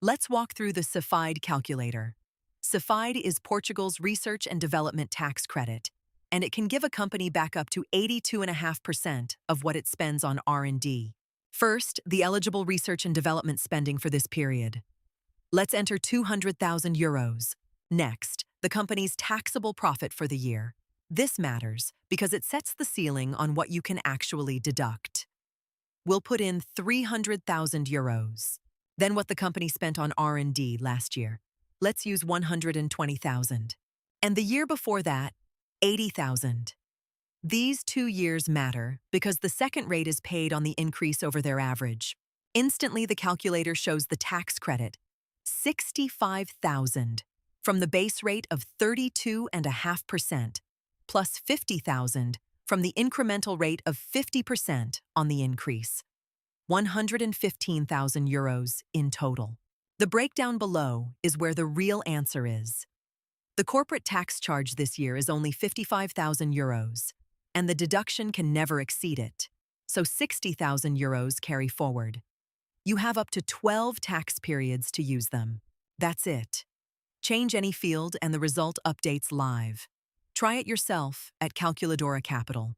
Let's walk through the SIFIDE calculator. SIFIDE is Portugal's research and development tax credit, and it can give a company back up to 82.5% of what it spends on R&D. First, the eligible research and development spending for this period. Let's enter €200,000. Next, the company's taxable profit for the year. This matters because it sets the ceiling on what you can actually deduct. We'll put in €300,000. Then what the company spent on R&D last year. Let's use 120,000. And the year before that, 80,000. These 2 years matter because the second rate is paid on the increase over their average. Instantly, the calculator shows the tax credit, 65,000, from the base rate of 32.5%, plus 50,000 from the incremental rate of 50% on the increase. €115,000 in total. The breakdown below is where the real answer is. The corporate tax charge this year is only €55,000, and the deduction can never exceed it, so €60,000 carry forward. You have up to 12 tax periods to use them. That's it. Change any field and the result updates live. Try it yourself at Calculadora Capital.